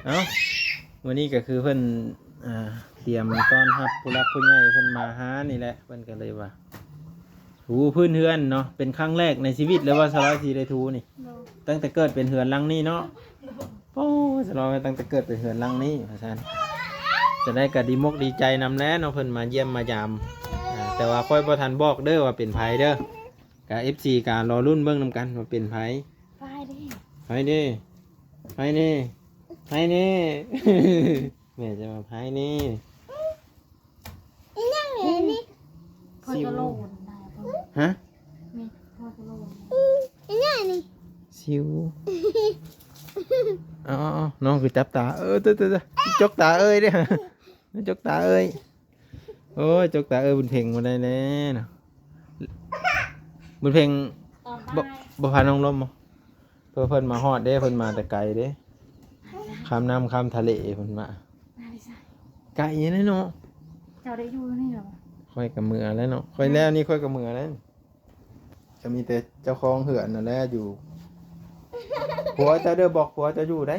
เอ้าวันนี้ก็คือเพิ่นเตรียมต้อนรับผู้รักผู้ใหญ่เพิ่นมาหานี่แหละเพิ่นก็เลยว่าถูพื้นเฮือนเนาะเป็นครั้งแรกในชีวิตเลยว่าสลอยสิได้ถูนี่ตั้งแต่เกิดเป็นเฮือนหลังนี้เนาะโอ้สลอยตั้งแต่เกิดเป็นเฮือนหลังนี้เพราะฉะนั้นจะได้ก็ดีมกดีใจนำแล้วเนาะเพิ่นมาเยี่ยมมายามแต่ว่าค่อยบ่ทันบอกเด้อว่าเป็นไผเด้อกับ FC การรอรุ่นเบิ่งนำกันว่าเป็นไผไผเด้ไผเด้ไผเด้ไผเด้แม่จะมาไผนี่ยังไงนี่พอจะโลนได้ฮะนี่พอจะโลนยังไงนี่ซิวอ๋อน้องคือจับตาตัวจกตาเอ้ยเด้อจกตาเอ้ยโอ้ยจกตาเอ้ยบุญเพ่งมาได้แน่เนาะบุญเพ่งบ่พาน้องลมบ่เพิ่นมาฮอดเด้เพิ่นมาแต่ไกลเด้ข้ามน้ำข้ามทะเลเพิ่นมาไกลแน่เนาะเจ้าได้อยู่นี่หรอค่อยกับมือแล้วเนาะค่อยแล้วนี่ค่อยกับมือแล้วจะมีแต่เจ้าของเหือนนั่นแหละอยู่ผัวจะเด้อบอกผัวจะอยู่ได้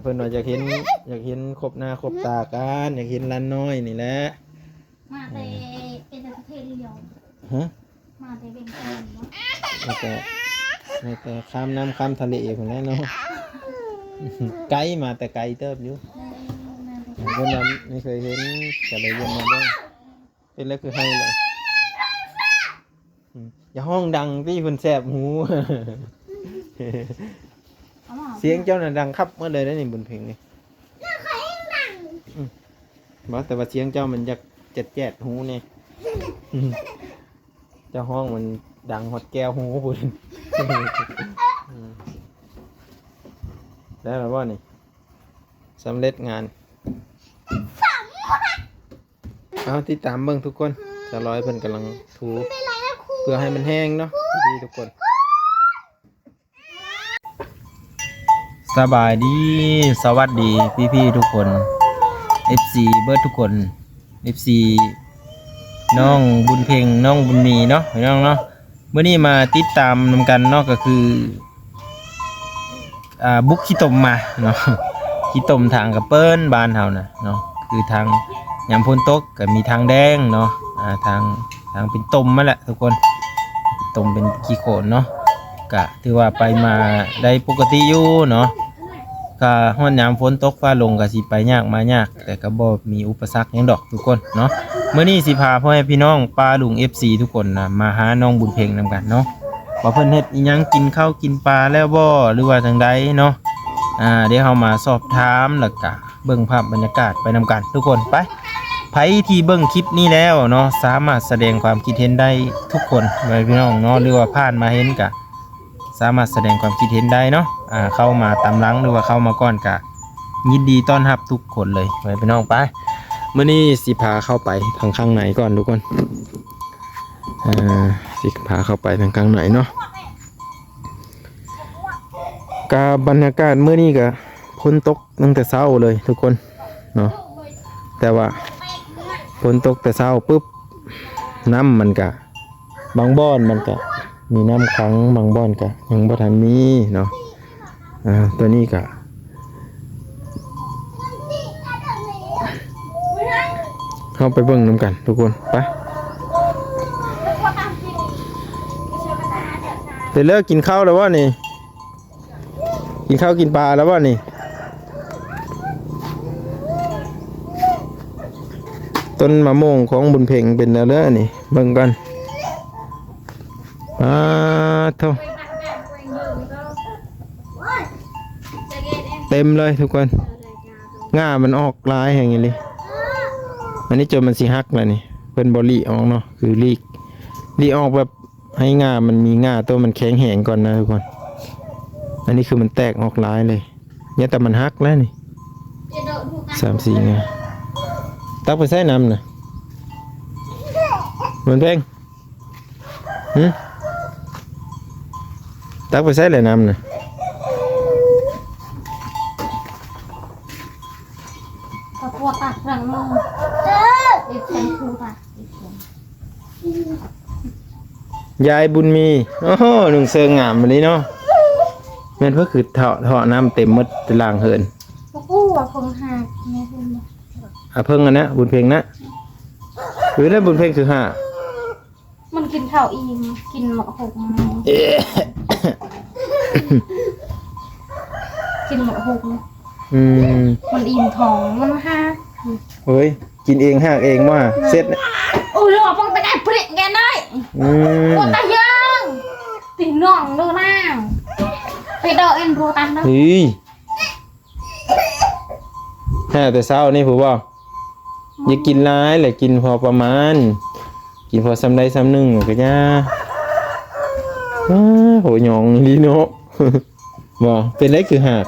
เพิ่นว่าอยากเห็นครบหน้าครบตากันอยากเห็นล้านน้อยนี่แหละมาแต่เป็นประเทศเดียวฮะมาแต่เป็นคนเนาะแต่ข้ามน้ำข้ามทะเลคนนั้นเนาะไกลมาแต่ไกลเติบอยู่คนนั้นไม่เคยเห็นแต่เลยยังมาบ้างเป็นแล้วคือให้เลยอย่าห้องดังที่คนแสบหูเสียงเจ้าน่ะดังครับเมื่อเลยได้นี่บนเพลงนี่บอกแต่ว่าเสียงเจ้ามันจะแจ๊ดหูนี่เจ้าห้องมันดังหดแก้วหูบุญได้แล้วว่านี่สำเร็จงานเอาติดตามเบิ่งทุกคนจะร้อยเพิ่นกำลังถูเพื่อให้มันแห้งเนาะดีทุกคนสบายดีสวัสดีพี่ๆทุกคน FC เบิร์ดทุกคน FC น้องบุญเพ็งน้องบุญมีเนาะน้องเนาะเมื่อนี้มาติดตามนำกันเนาะก็คือบุกขี้ตมมาเนาะขี้ตมทางกระเปิ้นบ้านเฮานะเนาะคือทางยามพ้นตกก็มีทางแดงเนาะทางเป็นตมมาแหละทุกคนตมเป็นขี้โขนเนาะก็ถือว่าไปมาได้ปกติอยู่เนาะก็ฮ้อนยามฝนตกฟ้าลงก็สิไปยากมายากแต่ก็บ่มีอุปสรรคหยังดอกทุกคนเนาะมื้อนี้สิพาพ่อแม่พี่น้องป้าลุง FC ทุกคนนะมาหาน้องบุญเพ็งนำกันเนาะว่าเพิ่นเฮ็ดอีหยังกินข้าวกินปลาแล้วบ่หรือว่าจังใดเนาะเดี๋ยวเฮามาสอบถามแล้วก็เบิ่งภาพบรรยากาศไปนำกันทุกคนไปไผที่เบิ่งคลิปนี้แล้วเนาะสามารถแสดงความคิดเห็นได้ทุกคนไว้พี่น้องเนาะหรือว่าผ่านมาเห็นก็สามารถแสดงความคิดเห็นได้เนาะเข้ามาตามหลังหรือว่าเข้ามาก่อนก็ยินดีต้อนรับทุกคนเลยไว้พี่น้องไปมื้อนี้สิพาเข้าไปทางข้างไหนก่อนทุกคนสิพาเข้าไปทางข้างไหนเนาะกาบรรยากาศมื้อนี้ก็ฝนตกตั้งแต่เช้าเลยทุกคนเนาะแต่ว่าฝนตกแต่เช้าปุ๊บน้ำมันก็บางบ่อนมันก็มีน้ำขังบางบ่อนก็ยังบ่ทันมีเนาะตัวนี้ก็เข้าไปเบิ่งน้ำกันทุกคนไปเดี๋ยวเลิกกินข้าวแล้ววะนี่กินข้าวกินปลาแล้ววะนี่ต้นมะม่วงของบุญเพ็งเป็นอะไรนี่เบิ่งกันเท่าเต็มเลยทุกคนง่ามันออกลายอย่างนี้อันนี้จนมันสิฮักแล้วนี่เป็นบอลี่ออกเนาะคือลีออกแบบให้ง่ามันมีง่าตัวมันแข็งแหงก่อนนะทุกคนอันนี้คือมันแตกออกลายเลยเนี่ยแต่มันฮักแล้วนี่3-4ง่าตักไปใส่น้ำนะมันเพ่งตักไปใส่เลยน้ำนะตัวตักรังลงอีกคนคือตักยายบุญมีโอ้โหหนุ่งเสื้องามมาเลยเนาะแม่นเพื่อคือเถาะน้ำเต็มมดตะลางเหิน พวกกูว่าคงหักแม่เพิ่นบอก เพิ่งอันนะบุญเพลงนะหรือได้บุญเพลงคือห้า มันกินข้าวอิ่มกินหมกหกมากินหมกหก มันอิ่มท้องมันหัก เฮ้ยกินเองหักเองว่าเสร็จ โอ้ยเราป้องไปไงเปรี้ยแกได้โอ้ตายยังตีน้องดูนางไปเดาเอ็นรูตันเด้อ เฮ้ยแต่เช้านี่ผมบอกอย่ากินร้ายแหละกินพอประมาณ กินพอซ้ำได้ซ้ำหนึ่งก็ย่าโหยองลีโนบอกเป็นไรคือหัก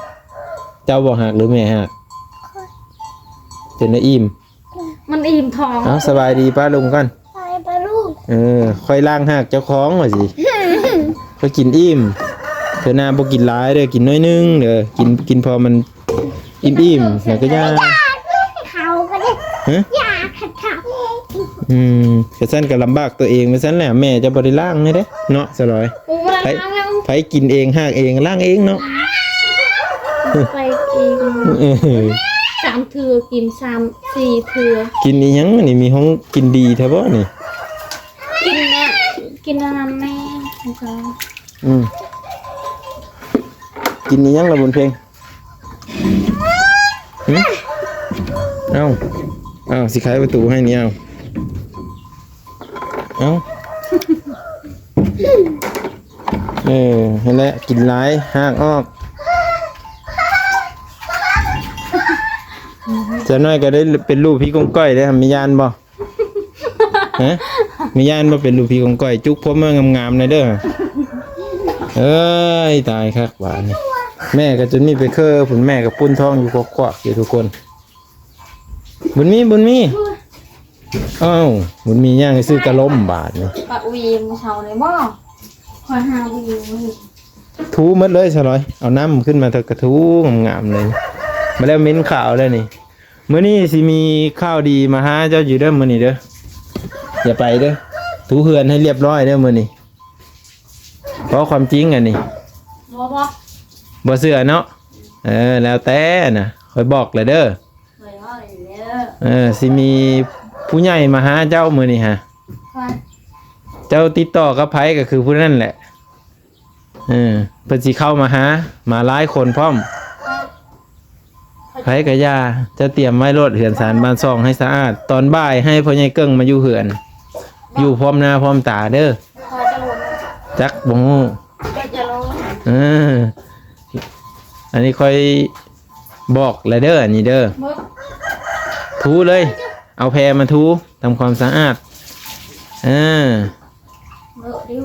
เจ้าบอกหักหรือแม่หักเป็นได้อิ่ม มันอิ่มท้อง เอาสบายดีป้าลุงกัน ไปปะลูก ค่อยล้างหักเจ้าของหน่อยสิค่อยกินอิ่มเธอหน้าบ่กินร้ายเด้อกินน้อยนึงเด้อกินพอมันอิ่มแล้วก็ย่า เขาก็ได้ ฮะ ยาขัดเขา กระสั้นก็ลำบากตัวเองไปสั้นแหละแม่จะบ่ได้ล้างให้เด้เนาะสลอย กูมาล้างแล้ว ไผกินเองหักเองล้างเองเนาะ ไปกิน3 เทื่อกิน3-4 เทื่อ กินอีหยังนี่มีห้องกินดีแท้บ่นี่ กินเนี่ยกินอันนั้นแม่ก็ กินอีหยังล่ะบุญเพลงเอ้าสิไขประตูให้นี่เอ้าเห็นแล้วกินหลายหากออกจะน้อยก็ได้เป็นลูกพี่กงก้อยได้ทำมียานบ่ฮะมียานบ่เป็นลูกพี่กงก้อยจุกพวกเมื่องามๆเลยเด้อเอ้ยตายคักหวานนี่แม่ก็จนมีไปเคอผุนแม่ก็ปุ้นท้องอยู่กวักๆอยู่ทุกคนบุญมีอ้าวบุญมีย่างให้ซื้อกระล้มบาทนี่ ปะวีมเช้าเลยบ่คอยหาวีม ทูหมดเลยซะเลยเอาน้ำขึ้นมาเถอะกระทูงามๆเลยมาแล้วเม้นข่าวแล้วนี่มื้อนี้สิมีข้าวดีมาหาเจ้าอยู่เด้อมื้อนี้เด้ออย่าไปเด้อถูเฮือนให้เรียบร้อยเด้อมื้อนี้เพราะความจริงอันนี้ บ่ บ่เชื่อเนาะแล้วแต่น่ะค่อยบอกเลยเด้อ เคยว่าอะไรเนี่ย สิมีผู้ใหญ่มาหาเจ้ามื้อนี้ฮะ คอย เจ้าติดต่อกับไผก็คือผู้นั่นแหละเพิ่นสิเข้ามาหามาหลายคนพร้อมไผก็ย่าจะเตรียมไว้รถเหือนสารบ้านซ่องให้สะอาดตอนบ่ายให้พ่อใหญ่เกิ้งมาอยู่เหือน อยู่พร้อมหน้าพร้อมตาเด้อ คอยจะลง จักบ่ฮู้ จะลง อันนี้ค่อยบอกเลยเด้ออันนี้เด้อ เมื่อ ถูเลย เอาแพรมาถูทำความสะอาดเดี๋ยว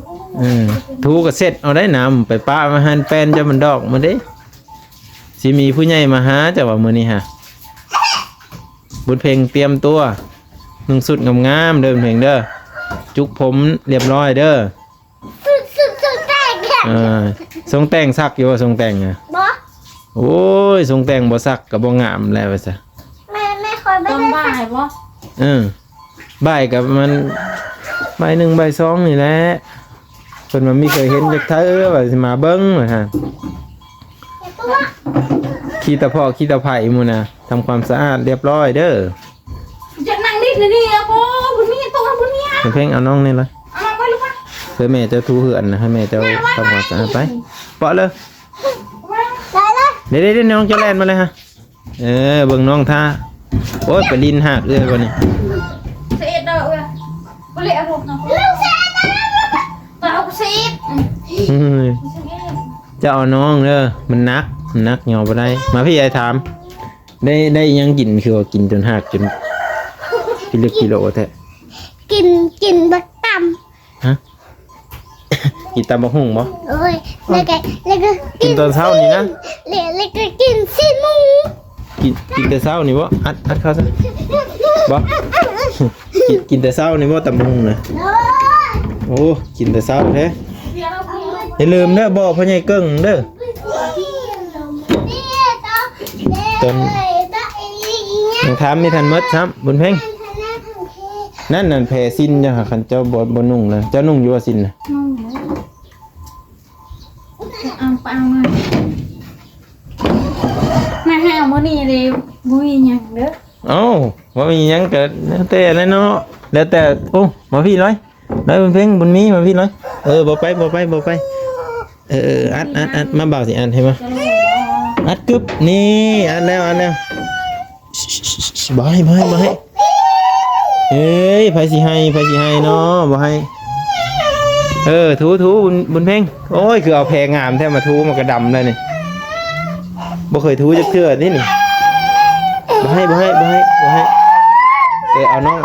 ถูก็เสร็จเอาได้น้ำไปป้ามาหั่นแป้นจะมันดอกมาเด้สิมีผู้ใหญ่มาหาจะว่ามื้อนี้ฮะบุญเพลงเตรียมตัวนุ่งสุดงามๆเด้อบุญเพลงเด้อจุกผมเรียบร้อยเด้อ สุดแตกเนี่ย ทรงแต่งซักอยู่ว่าทรงแต่งอ่ะ บ่ โอ้ยทรงแต่งบ่ซักก็บ่งามแล้วว่าซะ แม่คอยไม่ได้บ่ายบ่ บ่ายกับมันบ่าย1บ่าย2นี่แหละเพิ่นว่ามีเคยเห็นจักเทื่อว่าสิมาเบิ่งว่าซั่นขี้ตะพอกขี้ตะไผ่หมู่น่ะทำความสะอาดเรียบร้อยเด้อ จะนั่งนิดนี่อ่ะบ่บุญมีตัวบุญมีอ่ะ เพ่งเอาน้องนี่เลย เอาไปลูกมา เพื่อแม่เจะทูเหือนนะให้แม่เจะทำความสะอาดไปเปาะเลย ได้เลย เดี๋ยวน้องจะแล่นมาเลยฮะเบิ่งน้องท่าโอ้ยไปลินหักเลยวันนี้ เสียดอกอ่ะบ่เลยเอาลูกนะลูกเสียดอกเสีย จะเอาน้องเด้อมันนักเหงาไปได้มาพี่ยายถามได้ยังกินคือว่ากินจนหักจนกิโลกิโลแท้ กินบักต ฮะกินตำบักหุ่งบ่ ำเอ้ยแล้วก็ กินตอนเช้านี่นะ แล้วก็กินซีนหมู กินแต่เช้านี่บ่อัดเข้าซะบ่ กินแต่เช้านี่บ่ตำบักหุ่งนะโอ้กินแต่เช้าแท้อย่าลืมเด้อบอกพ่อใหญ่เกิ้งเด้อตอนยังถามไม่ทันหมดครับบุญเพ่งนั่นแผลซินจ้ะค่ะคันเจ้าบ่นุ่งนะเจ้านุ่งอยู่ว่าซินนะ เอาไปเอามาแม่ให้เอา มื้อนี้เลยบ่มีหยังเด้อ เอ้าว่ามีหยังเกิดแล้วแต่แล้วเนาะแล้วแต่โอ้มาพี่ร้อยบุญเพ่งบุญมีมาพี่ร้อยบ่ไปอัดมาบ่าวสิอัดให้มา จะรู้บ่ อัดกึบนี่อัดแล้วบ่ให้เอ้ยไผสิให้เนาะบ่ให้ถูบุญเพ่งโอ้ยคือเอาแพรงามแท้มาถูมันกระดำได้นี่บ่เคยถูจักเทื่อนี่บ่ให้เอาน้องเ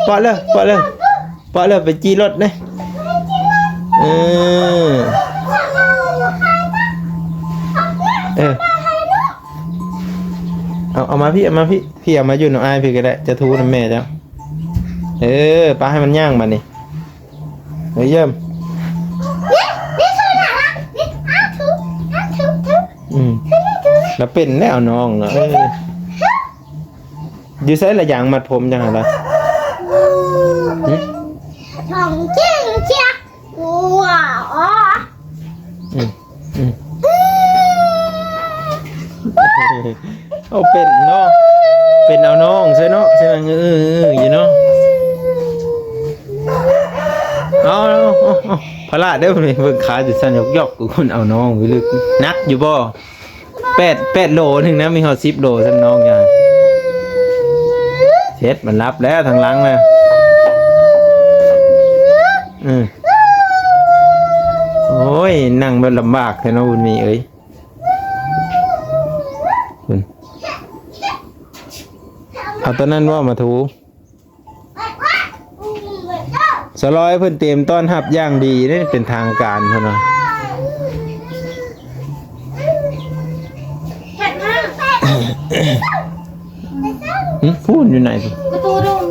ปาะเลยไปจี้รถเลยเอามาพี่เอามาอยู่หน่อยพี่ก็ได้จะทูน้ำแม่เจ้าป้าให้มันย่างมานี่เยี่ยมแล้วเป็นแล้วน้องเนาะอยู่ใส่ละอย่างมัดผมจังหรอ ทองเจียงเจียว้าวอ๋อ เอาเป็นเนาะเป็นเอาน้องใช่เนาะใช่ไหมอยู่เนาะเอาพระราชได้ไหมเบิ่งขาจุดสั้นยกกูคนเอาน้องวิลึกนักอยู่บ่8 โลนึงนะมีเขา10 โลท่านน้องอย่างเช็ดมันรับแล้วทางหลังเลยโอ้ยนั่งมันลำบากแท้เนาะบุญมีเอ้ยเอาตอนนั้นว่ามาถูสลอยเพิ่นเตรียมต้อนรับอย่างดีนี่เป็นทางการเพิ่นว่า เฮ็ดมา พูดอยู่ไหนสิ ประตูดุม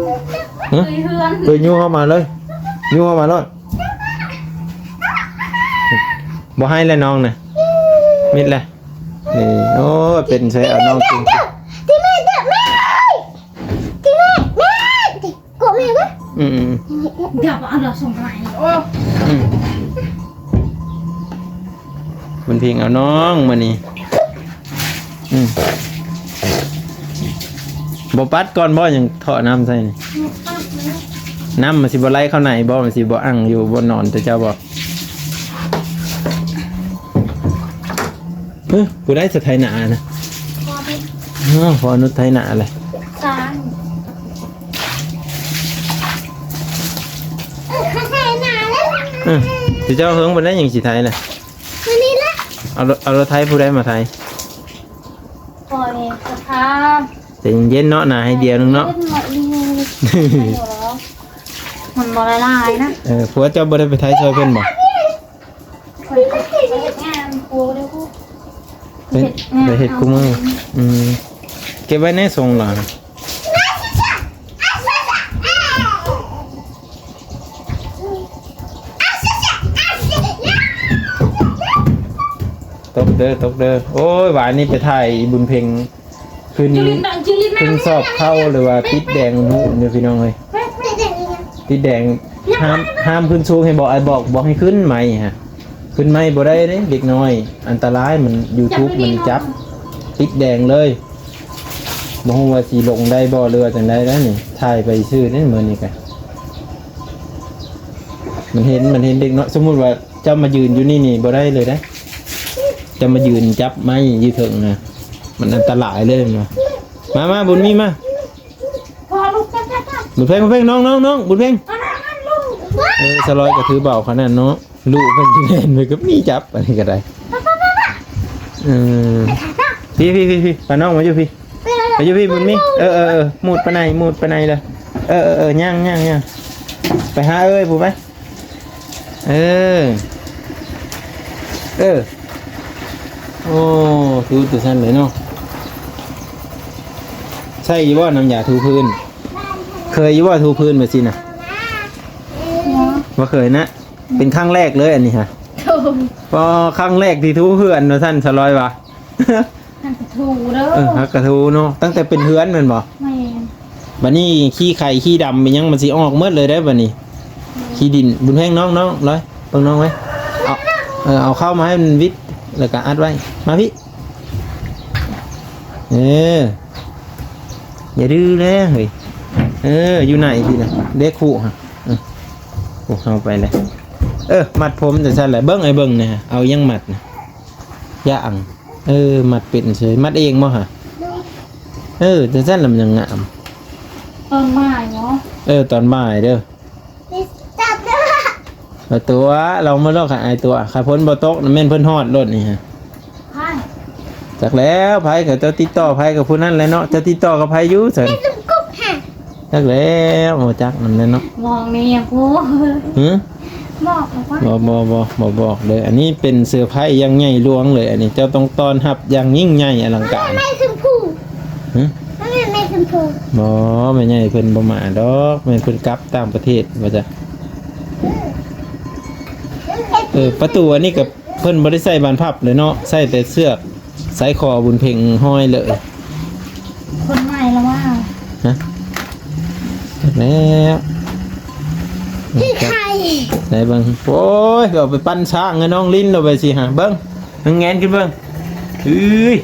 เฮือน ยูเข้ามาเลยบ่ให้แล้วน้องน่ะมิดเลยนี่โอ้เป็นใส่เอาน้องจริง ที่แม่เด็กแม่กดแม่วะ เดี๋ยวเอาดอกส่งไปโอ้ มันเพียงเอาน้องมานี่บ่ปัดก่อนบ่ยังเทาะน้ำใส่นี่น้ำมันสิบ่ไหลเข้าไหนบ่มันสิบ่อั่งอยู่บ่นอนแต่เจ้าบ่กูได้สไทยหนานะพอนุไทยหนาเลย สร้าง ใส่หนาแล้ว สิเจ้าเฮิงบ่ได้หยังสิไทยน่ะ วันนี้ละ เอารถไทยผู้ใดมาไทย ปล่อยกระทา แต่เย็นเนาะหนาให้เดียวนึงเนาะ มันบ่ละลายนะ ผัวเจ้าบ่ได้ไปไทยซอยเพิ่นบ่ คอยไปเฮ็ดงานกูเด้อกู ไปเฮ็ดกูมือเก็บไว้ในทรงหรอตกเด้อโอ้ยหวานนี่ไปถ่ายบุญเพ็งขึ้นสอบเข้าหรือว่าติดแดงนู่นเนี่ยพี่น้องเอ้ยติดแดงห้ามขึ้นสูงให้บอกให้ขึ้นไหมฮะขึ้นไหมบ่ได้เด้เด็กน้อยอันตรายมัน YouTube มันจับติดแดงเลยบ่ฮู้ว่าสิลงได้บ่หรือว่าจังได๋แล้วนี่ถ่ายไปชื่อนี่มื้อนี้ก็มันเห็นเด็กน้อยสมมุติว่าเจ้ามายืนอยู่นี่บ่ได้เลยนะจะมายืนจับไม้ยืนถึงนะมันอันตรายเลยมาบุญมีมา พอลูกจ้า บุญเพ่งน้องบุญเพ่งสลอยก็ถือเบาขนาดเนาะลูกมันจะเล่นไปก็มีจับอันนี้ก็ได้พี่ปาน้องมาอยู่พี่บุญมีมูดไปไหนเลยย่างไปหาบุญไปโอ้ถูตัวสั้นเลยเนาะใช่ยี่ว่าน้ำยาถูพื้นเคยยี่ว่าถูพื้นมาสินะว่าเคยนะเป็นครั้งแรกเลยอันนี้ฮะพอครั้งแรกที่ถูเฮือนนะท่านสลอยวะ ถูเด้อ ฮักกระทูเนาะตั้งแต่เป็นเฮือนมันบ่ แม่ บัดนี้ขี้ไข่ขี้ดำมันยังมันสิออกเมื่อเลยได้บัดนี้ขี้ดินบุญแห้งน้องร้อยเบิ่งน้องไว้เอาเข้ามาให้มันวิท แล้วก็อัดไว้มาพี่อย่าดื้อเลยเฮ้ยอยู่ไหนพี่นะเด็กขู่ฮะโอ้เอาไปเลยมัดผมแต่สั้นแหละเบิ้งไอ้เบิ้งเนี่ยเอายังมัดนะย่างมัดเป็นเฉยมัดเองมั้งฮะแต่สั้นลำยังงาม ตอนบ่ายเนาะ ตอนบ่ายเด้อ จับด้วย เอาตัวเรามาลอกขายตัวขายพ้นบ่ตกน้ำแม่นเพิ่นฮอดรถนี่ฮะ ใช่ จากแล้วไผกับเจ้าติดต่อไผกับผู้นั้นแหละเนาะจะติดต่อกับไผอยู่ซั่น จุ่มกุ๊บค่ะ จักแล้วบ่จักนั่นแหละเนาะ มองนี่กู หึ บอกว่า บ่บอกเลยอันนี้เป็นเสื้อร์ไผ่อยังใหญ่หลวงเลยอันนี้เจ้าต้องต้อนรับอย่างยิ่งใหญ่อลังการ แม่ชมพู หึ แม่ชมพู บ่แม่ใหญ่เพิ่นบ่มาดอกแม่นเพิ่นกลับต่างประเทศว่าจ้ะประตูอันนี้ก็เพิ่นบ่ได้ใส่บานพับเลยเนาะใส่แต่เสื้อสายคอบุญเพ่งห้อยเลย คนใหม่แล้วว่า ฮะแล้ว คือใคร ไหนเบิ่งโอ้ยเอาไปปั้นช้างเงินน้องลิ้นเราไปสิฮะเบิ่งนึงแงนขึ้นเบิ่งเอ้ย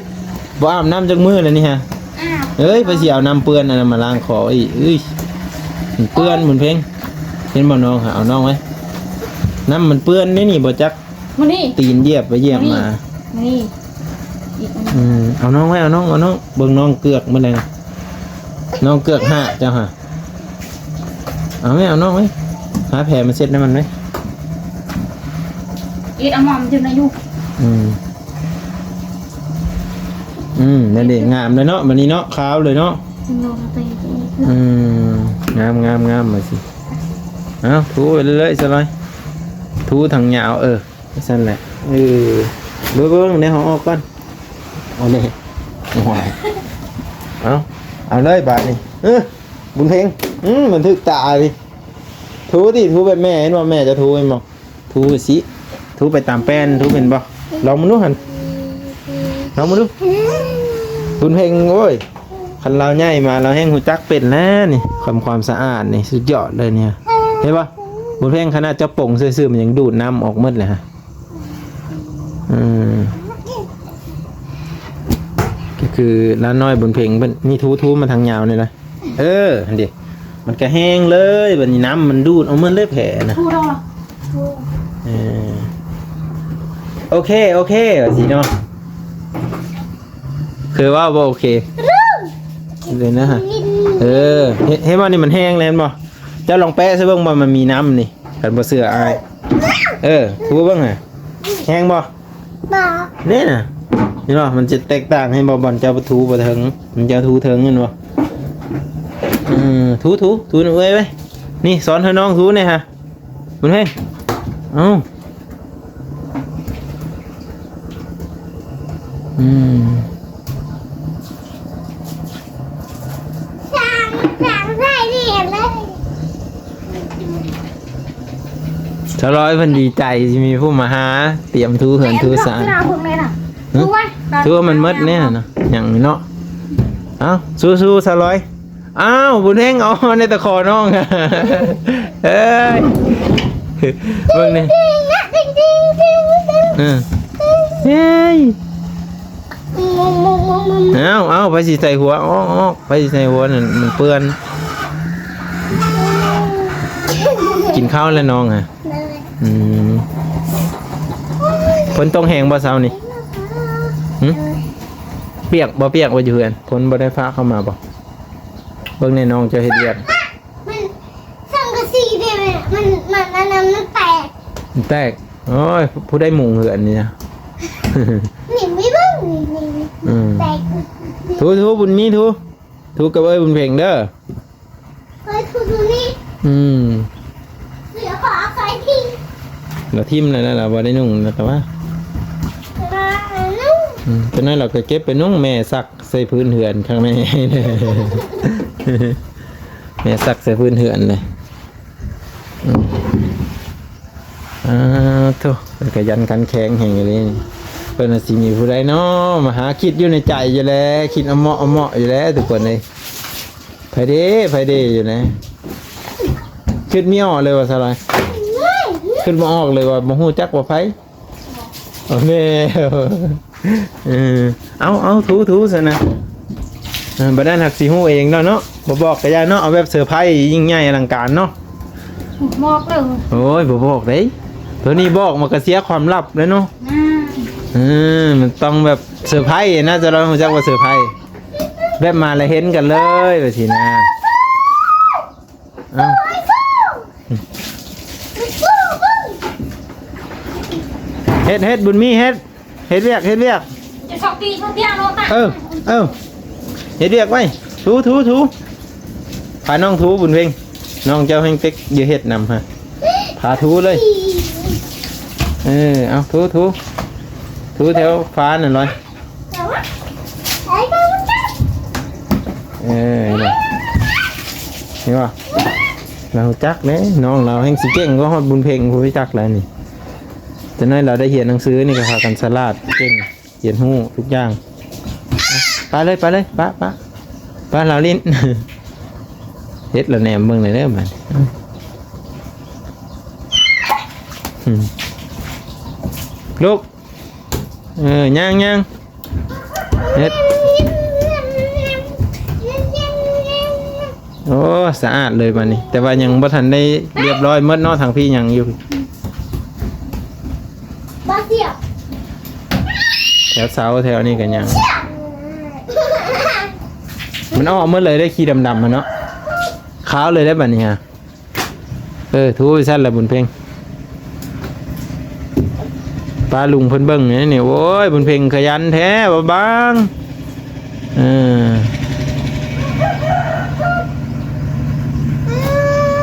บ่อาบน้ำจักมื้อเลยนี่ฮะ อ้าว เอ้ยไปสิเอาน้ำเปื้อนอันนั้นมาล้างคออีกเอ้ยมันเปื้อนบุญเพ่งเห็นบ่น้องหาเอาน้องไว้น้ำมันเปื้อนนี่บ่จัก มานี่ ตีนเหยียบไปเหยียบมา นี่อีกอัน เอาน้องไว้เอาน้องเบิ่งน้องเกือกมาเลยนะน้องเกือกห้าเจ้าฮะเอาไหมเอาน้องไว้หาแผลมาเช็ดให้มันไหม อีกเอาหมอมอยู่ในยุค นั่นเด็งามเลยเนาะวันนี้เนาะขาวเลยเนาะ โดนตี งามมาสิเอาถูไปเรื่อยๆสบายถูทางยาวสั่นแหละเบิ้งในห้องออกก่อนเอาเลยหัวเอาเลยบาทนี่บุญเพ็งมันทึกตาดิถูดิถูไปแม่เห็นว่าแม่จะถูไปมั้งถูไปสิถูไปตามแป้นถูเป็นบ่ลองมาดูหันลองมาดูบุญเพ็งโอ้ยคันเราใหญ่มาเราแห้งหูจักเป็นแล้วนี่ความสะอาดนี่สุดยอดเลยเนี่ยเห็นปะบุญเพ็งขนาดเจ้าป่งซื่อๆมันยังดูดน้ำออกหมดเลยฮะก็คือร้านน้อยบุญเพ็งเป็นมีทูมาทางยาวนี่เลยอันเดียมันก็แห้งเลยแบบนี้น้ำมันดูดเอามันเลยแผลนะ พูดเอาหรอ โอเคสิเนาะคือว่าบ่โอเคเลยนะฮะเห็นว่านี่มันแห้งแล้วบ่เจ้าลองแปะซะเบิ่งว่ามันมีน้ำนี่กันบ่เสื้ออายทูเบิ่งฮะแห้งบ่ บอก เนี่ยน่ะนี่เนาะมันจะแตกต่างให้บ่บ่อนเจ้าทูบ่ถึงมันเจ้าทูถึงนั่นบ่ทูนี่เว้ยนี่สอนให้น้องทูเนี่ยฮะบุญเพ็งสั่งได้ดิเห็นไหม ชาวร้อยเพิ่นดีใจที่มีผู้มาหาเตรียมทูเหือนทูสาร เราเพิ่งเลยน่ะดูไว้ ทูว่ามันมดเนี่ยเนาะอย่างนี้เนาะสู้ชาวร้อยบุญเฮงเอาในตะคอน้องเอ้ยเบิ่งนี่ จริงเฮ้ยเอาไปสิใส่หัวไปสิใส่หัวนั่นมันเปื้อนกินข้าวแล้วน้องฮะฝนต้องแห้งบ่เช้านี่เปียกบ่เปียกบ่อยู่เฮือนฝนบ่ได้ฟ้าเข้ามาบ่เบิ่งในน้องจะเฮ็ดเวียก มันสังกะสีเนี่ยมันอันนั้นมันแตก มันแตกโอ้ยผู้ได้มุงเฮือนนี่นะ หนีไม่บ้างแตก ทูบุญมีทูกับเอ้ยบุญเพ่งเด้อ เฮ้ยคุณดูนี่เสือขอเอาไฟทิ้ง เราทิ่มแล้วนะเราบ่ได้นุ่งนะแต่ว่าตอนนั้นเราก็เก็บไปนุ่งแม่ซักใส่พื้นเหือนข้างในเลยแม่ซักใส่พื้นเหือนเลยทุกขยันขันแข็งแห่งอย่างนี้เพิ่นสิมีผู้ใดเนาะมาหาคิดอยู่ในใจอยู่แล้วคิดเอาเหมาะอยู่แล้วทุกคนเลยไผเด้อยู่นะคิดไม่ออกเลยว่าอะไรขึ้นมาออกเลยว่าบ่ฮู้จักว่าไผ โอเคเอาถูซะนะบ่ได้หักสิฮู้เองเนาะบ่บอกก็อย่าเนาะเอาแบบเซอร์ไพรส์ยิ่งใหญ่อลังการเนาะ บอกเลย โอ้ยบ่บอกเด้ตัวนี้บอกมันก็เสียความลับเลยเนาะมันต้องแบบเซอร์ไพรส์นะจะเรารู้จักว่าเซอร์ไพรส์แบบมาแล้วเห็นกันเลยว่าสินะเอ้าเฮ็ดบุญมีเฮ็ดเวียก จะสอบตีทุกอย่างโนตา เออเฮ็ดเวียกไว้ถูพาน้องถูบุญเพ็งน้องเจ้าเฮงเต็กอย่าเฮ็ดนำฮะพาถูเลยเอาถูแถวฟ้านั่นเลยนี่ว่าเราจักเนี่ยน้องเราแห่งสิเก่งก็ฮอดบุญเพ็งผู้จักแล้วนี่จะนั้นเราได้เขียนหนังสือนี่ก็พากันสลาดเก่งเขียนหู้ทุกอย่างไปเลยป้าเราลิ้นเฮ็ดละแหนมเบิ่งเลยเด้อมันลูกย่างเฮ็ดโอ้สะอาดเลยมันนี่แต่ว่ายังบ่ทันได้เรียบร้อยเมื่อทางพี่ยังอยู่ บ้าเสีย แถวเสาแถวนี้กันยังมันออกเมื่อเลยได้ขี้ดำๆมาเนาะขาวเลยได้บัดนี้ฮะทูไปสั้นละบุญเพ่งปลาลุงเพิ่นเบิ่งนี่โอ้ยบุญเพ่งขยันแท้บ่บาง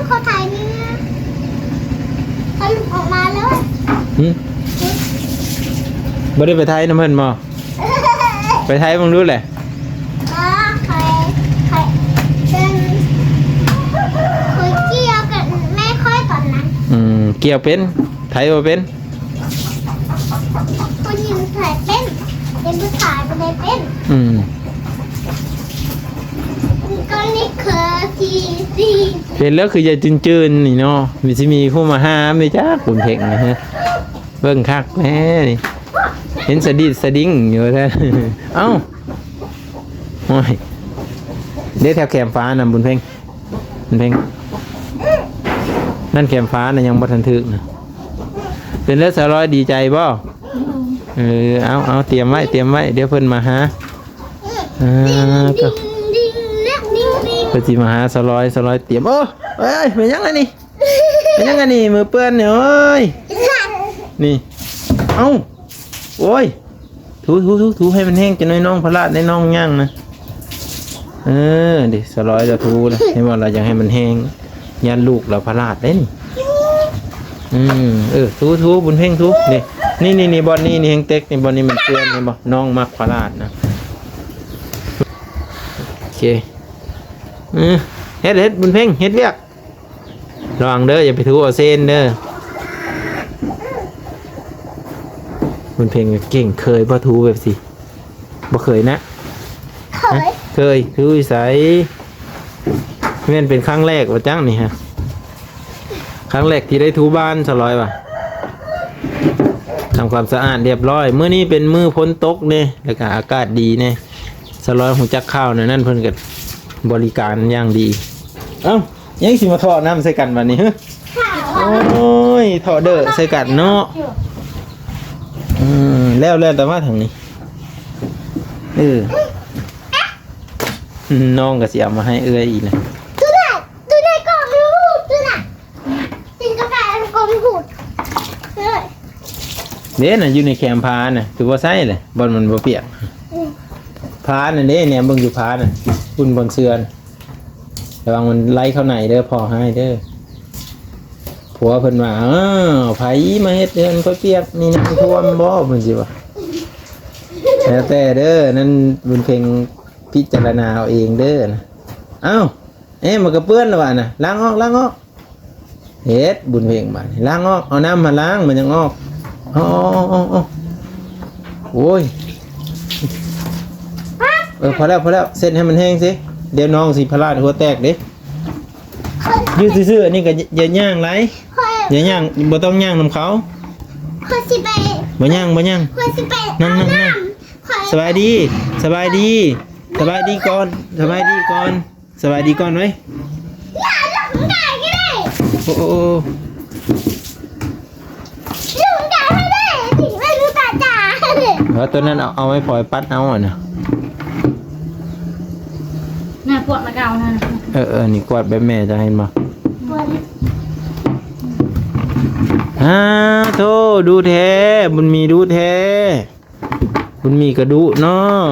เขาถ่ายนี่เขาหลุดออกมาแล้ว บ่ได้ไปไทยน้ำเพิ่นบ่ไปไทยมึงรู้แหละใครเป็นคุยเกี่ยวกับแม่ค่อยตอนนั้น เกี่ยวเป็นไทยบ่เป็น ผู้หญิงถ่ายเป็นผู้ชายก็ได้เป็นก็นี่คือที เป็นแล้วคือจะจืนๆนี่เนาะมีสิมีผู้มาห้ามนี่จ้าคุณเพ่งนะฮะเบิ่งคักแม่นี่เห็นสะดิ้งอยู่แท้เอ้าโอ้ยเดี๋ยวแถวแคมฟ้านะบุญเพ่งนั่นแคมฟ้านะยังบ่ทันถึกนะเป็นแล้วสาวร้อยดีใจบ่เอาเตรียมไว้เดี๋ยวเพิ่นมาหาก็เพิ่นสิมาหาสาวร้อยเตรียมเอ้ยเป็นยังไงนี่มือเปื้อนเนี่ยเอ้ยนี่เอ้าโอ้ยถูให้มันแห้งจะน้อยน้องพลาดได้น้องย่างนะดิสลอยจะถูเลยให้ว่าเราอยากให้มันแห้งยันลูกเราพลาดได้นี่ถูบุญเพ่งถูนี่บอลนี่แห้งเต็กนี่บอลนี่มันเปื้อนนี่บ่น้องมักพลาดนะโอเคเฮ็ดบุญเพ่งเฮ็ดเวียกระวังเด้ออย่าไปถูเอาเส้นเด้อบุญเพ่งเก่งเคยบ่ถูแบบสิบ่เคยนะเคยถูใสแม่นเป็นครั้งแรกว่าจังนี่ฮะครั้งแรกที่ได้ถูบ้านสลอยว่ะทำความสะอาดเรียบร้อยมื้อนี้เป็นมื้อพ้นตกเนี่ยแล้วก็อากาศดีเนี่ยสลอยหูจักข้าวเนี่ยนั่นเพิ่นก็บริการอย่างดีเอ้ายังสิมาทอดน้ำใส่กันวันนี้ฮะโอ้ยทอดเด้อใส่กันเนาะแล้วแต่ว่าทางนี้น้องก็สิเอามาให้เอื้อยอีกนะดูได้ก่อนไม่หูดดูน่ะกินกาแฟก่อนไม่หูดเด้น่ะอยู่ในแคมพาน่ะถือว่าใส่เลยบอลมันบ่เปียกพาน่ะเด้เนี่ยเบิ่งอยู่พาน่ะคุณบนเสื้อระวังมันไล่เข้าไหนเด้อพอให้เด้อผัวเพิ่นว่าไผมาเฮ็ดเดือนก็เปียกนี่น้ำท่วมบ่เพิ่นสิว่าแล้วแต่เด้อนั่นบุญเพ็งพิจารณาเอาเองเด้อนะเอ้ามันก็เปื้อนแล้วว่ะน่ะล้างออกเฮ็ดบุญเพ็งบาดล้างออกเอาน้ำมาล้างมันยังออกโอ้ยพอแล้วเส้นให้มันแห้งสิเดี๋ยวน้องสิพลาดหัวแตกเด้ยืดซื่อๆนี่ก็อย่าย่างไรอย่าย่างบ่ต้องย่างนำเขาเขาสิไป บ่ยังบ่ยัง คอยสิไป นั่งนั่งนั่ง คอย สบายดีสบายดีสบายดีก่อนสบายดีก่อนสบายดีก่อนไว้ อย่าหลงได้ก็ได้ โอ้โอ้ หลงได้ไม่ได้สิไม่รู้ตาจ่า แล้วตัวนั้นเอาไว้ปล่อยปัดเอาอ่ะนะ น่าปวดมาเก่านะ นี่กวาดแบบแม่จะเห็นบ่ ปวด โธ่ดูแท้บุญมีดูแท้บุญมีกระดูเนาะ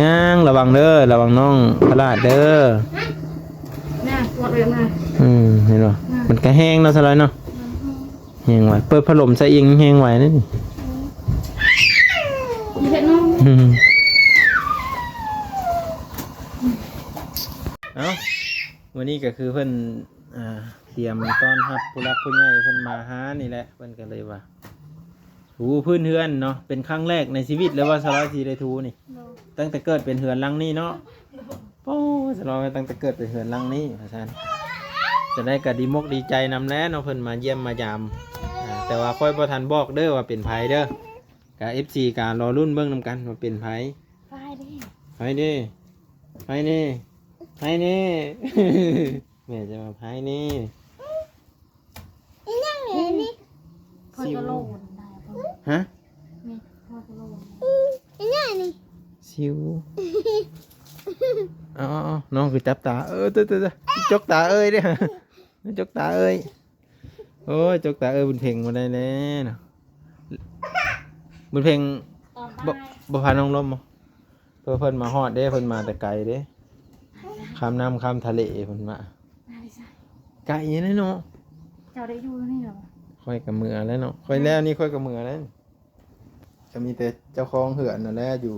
ย่างระวังเด้อระวังน้องพลาดเด้อ น่าปวดเลยนะ เห็นบ่มันก็แห้งเนาะสลายเนาะแห้งไหวเปิดพัดลมใส่เองแห้งไหวนั่นนี่ มีเพชรน้อง เอ้าวันนี้ก็คือเพิ่นเตรียมต้อนรับผู้รักผู้ใหญ่เพิ่นมาหานี่แหละเพิ่นก็เลยว่าถูพื้นเฮือนเนาะเป็นครั้งแรกในชีวิตเลยว่าสลายสิได้ถูนี่ตั้งแต่เกิดเป็นเฮือนหลังนี้เนาะโอ้สลายตั้งแต่เกิดเป็นเฮือนหลังนี้เพราะฉะนั้นจะได้ก็ดีมกดีใจนำแล้วเนาะเพิ่นมาเยี่ยมมายามแต่ว่าค่อยบ่ทันบอกเด้อว่าเป็นไผเด้อกับ FC การรอรุ่นเบิ่งนำกันว่าเป็นไผ ไปดิ ไผเด้ไผนี่ไผนี่ แม่จะมาไผนี่ อีนั่งเหนือนี่ พอจะโลนได้ป่ะ ฮะ นี่พอจะโลน อีนั่งนี่ ซิวอ๋อน้องคือจับตาตัวจกตาเอ้ยเด้อ จกตาเอ้ยโอ้ยจกตาเอ้ยบุญเพ่งมาได้แน่เนาะบุญเพ่ง ตอน บ่ บ่าย บ่พาน้องลมบ่เพิ่นมาฮอดเด้เพิ่นมาแต่ไกลเด้ข้ามน้ำข้ามทะเลเพิ่นมา ได้ใช่ ไกลแน่เนาะ เจ้าได้อยู่นี่เหรอ ค่อยกับมือแล้วเนาะค่อยแล้วนี่ค่อยกับมือแล้วจะมีแต่เจ้าของเหือนนั่นแหละอยู่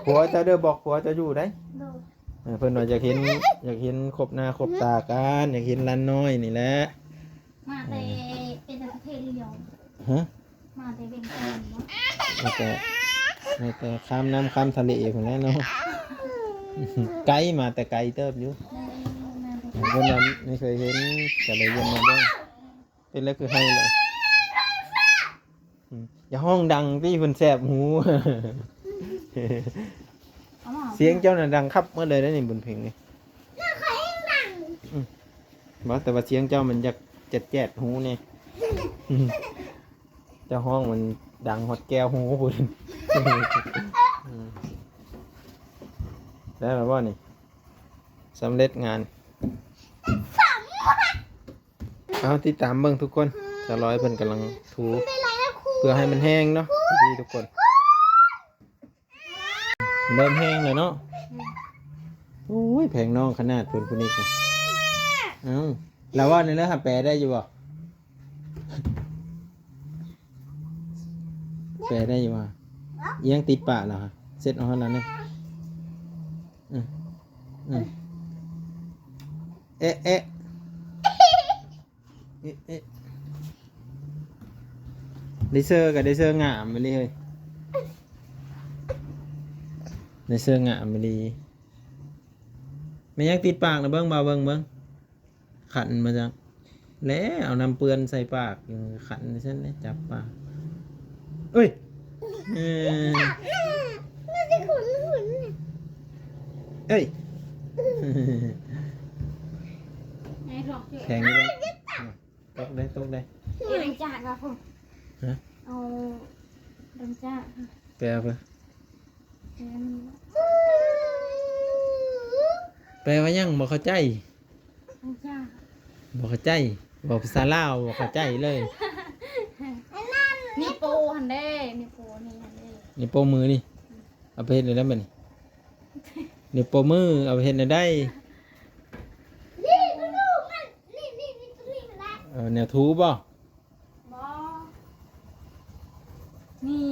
ผัวเจ้าเด้อบอกผัวเจ้าอยู่ได้ ดู เพิ่นว่าอยากเห็นครบหน้าครบตากันอยากเห็นหล้านน้อยนี่แหละ มาแต่เป็นประเทศเดียว ฮะ มาแต่เป็นคนเนาะ แต่ข้ามน้ำข้ามทะเลพุ่นแหล้วเนาะ ไกลมาแต่ไกลเติบอยู่ มาแต่ คนนั้นไม่เคยเห็นแต่เลยยังมาเบ้างเป็นแล้วคือให้เลยอย่าห้องดังที่เพิ่นแสบหู เอาหมอ เสียงเจ้าน่ะดังครับเมื่อเลยได้นี่บนเพลงนี่ แล้วใครดัง บอกแต่ว่าเสียงเจ้ามันจะแจดหูนี่ เจ้าห้องมันดังหดแก้วหูพุ่น ได้แล้วว่านี่สำเร็จงานเอาติดตามเบิ่งทุกคนจะร้อยเพิ่นกำลังถู เป็นไรนะครู เพื่อให้มันแห้งเนาะดีทุกคนเริ่มแห้งเลยเนาะโอ้ยแพงน้องขนาดเพิ่นคนนี้กันเอ้าเราว่าในเรื่องแปลได้อยู่บ่แปลได้อยู่ว่ะเอียงติดปากเหรอฮะเสร็จเอาเท่านั้นเลยอืมเอ๊ะเอ๊ะเอ๊ะเอ๊ะได้เซอร์กับได้เซอร์งามไปเลยได้เซอร์งามไปเลยไม่ยังติดปากนะเบิ้งเบาเบิ้งเบิ้งขันมาจากแล้วเอาน้ำเปื้อนใส่ปากขันเส้นนี้จับปากเอ้ย น่าจะขุนเนี่ย เอ้ย ไอ้หรอก แข็งอยู่บ้างตกได้ตกได้ เรื่องจากอะผม ฮะ เอาเรื่องจาก แปลไป เรื่อง แปลว่ายังบ่เข้าใจ จาก บ่เข้าใจบ่ภาษาลาวบ่เข้าใจเลย นี่โปหันเด้นี่โปนี่หันเด้ นี่โปมือนี่เอาไปเฮ็ดได้บัดนี้นี่โปมือเอาไปเฮ็ดได้ นี่ดูมันนี่ตัวนี้มันได้ แนวทูบ่ บอนี่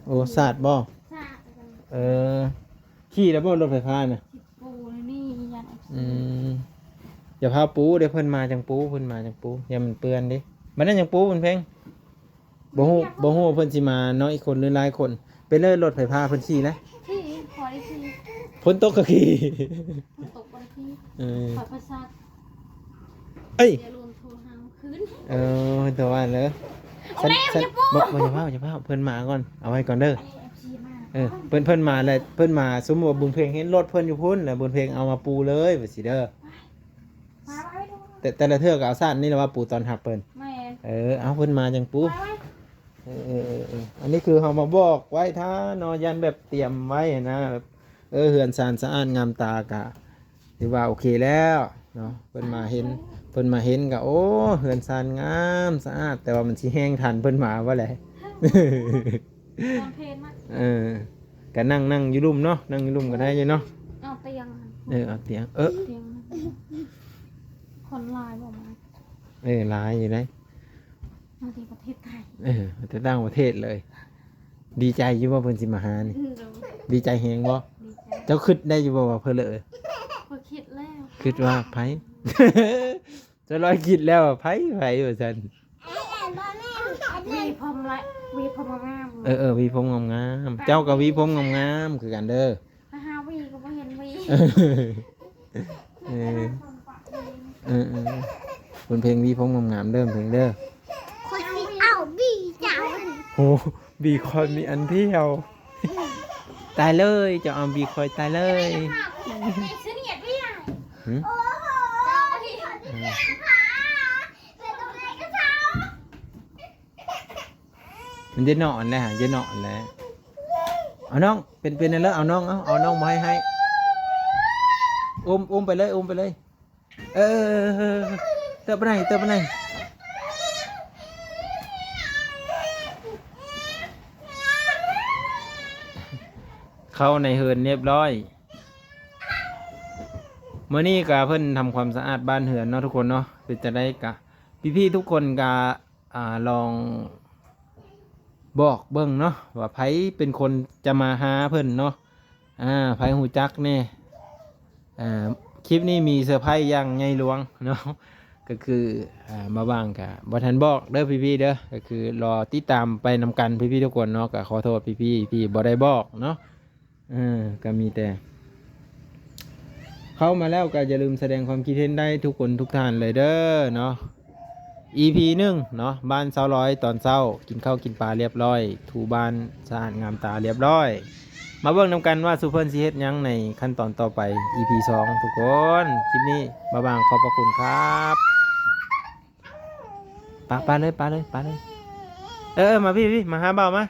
โอ้ศาสตร์บ่ จาก ขี่แล้วบ่รถไฟฟ้าน่ะ สิโปนี่ยัน อย่าพาปูเดี๋ยวเพิ่นมาจังปูเพิ่นมาจังปูอย่ามันเปื้อนดิมันนั่นจังปูมันแพงบ่ฮู้ว่าเพิ่นสิมาน้อยคนหรือหลายคนไปเลยรถไฟฟ้าเพิ่นขี่นะ ที่พอได้ที่ ฝนตกก็ขี่ ตกวันที่ ขอประสาท เอ้ย เดี๋ยวรวมโทรหาคืน ตัวว่าเลย เอาแล้วอย่าพูด บ่อย่าเผาเพิ่นมาก่อนเอาไว้ก่อนเด้อ ไอ้ FC มา เพิ่นมาแล้วเพิ่นมาสมมุติว่าบุญเพลงเห็นรถเพิ่นอยู่พุ่นแล้วบุญเพลงเอามาปูเลยว่าสิเด้อ มาไว้ดู แต่ละเทื่อก็เอาซ่านนี่แหละว่าปูตอนหับเพิ่น แม่ เอาเพิ่นมาจังปู มาไว้ อันนี้คือเฮามาบอกไว้ท่านอยันแบบเตรียมไว้นะแบบเฮือนซานสะอาดงามตากะถือว่าโอเคแล้วเนาะเพิ่นมาเห็นก็โอ้เฮือนซานงามสะอาดแต่ว่ามันสิแห้งทันเพิ่นมาว่าแหละ ตอนเพลนมา ก็นั่งอยู่ลุ่มเนาะนั่งอยู่ลุ่มก็ได้อยู่เนาะ เอาเตียง เอาเตียงเตียงคนลายบอกมา หลายอยู่ได้ มาที่ประเทศไทย แต่ต่างประเทศเลย ดีใจอยู่ว่าเพิ่นสิมาหานี่ ดี ดีใจแฮงบ่ ใจ เจ้าคิดได้อยู่บ่ว่าเพิ่นเลย พอคิดแล้ว คิดว่าไผ จะลอยคิดแล้วว่าไผว่าซั่น วีพรมละวีพรมงาม วีผมงามๆเจ้าก็วีผมงามๆคือกันเด้อ มาหาวีก็ไม่เห็นวี เอเพิ่นเพลงวีผมงามๆเด้อเพลงเด้อ คนที่เอาบีเจ้า โหบีคอยมีอันเที่ยว ตายเลยเจะเอาบีคอยตายเลย ไม่ซื้อเนี่ยพี่อ่ะ หึ โอ้โหที่เขาที่เก็บผ้าเป็นตรงไหนก็เท้า มันจะนอนแล้วจะนอนแล้วเอาน้องเป็นอะไรเอาน้องเอาน้องมาให้อุ้มไปเลยอุ้มไปเลยเติบไปไหนเข้าในเฮือนเรียบร้อยเมื่อนี้กะเพิ่นทำความสะอาดบ้านเฮือนเนาะทุกคนเนาะเป็นจะได้กะพี่ๆทุกคนกะลองบอกเบิ่งเนาะว่าไผเป็นคนจะมาหาเพิ่นเนาะไผหูจักแน่คลิปนี้มีเซอร์ไพรส์อย่างใหญ่หลวงเนาะก็คือมาบ้างกะบ่ทันบอกเด้อพี่ๆเด้อก็คือรอติดตามไปนำกันพี่ๆทุกคนเนาะก็ขอโทษพี่บ่ได้บอกเนาะก็มีแต่เข้ามาแล้วก็อย่าลืมแสดงความคิดเห็นได้ทุกคนทุกท่านเลยเด้อเนาะ EP 1เนาะบ้าน200ตอนเช้ากินข้าวกินปลาเรียบร้อยถูบ้านสะอาดงามตาเรียบร้อยมาเบิ่งนำกันว่าซูเปอร์สิเฮ็ดหยังในขั้นตอนต่อไป EP 2ทุกคนคลิปนี้มาบางขอบพระคุณครับปาเลยมาพี่มาหาเบามา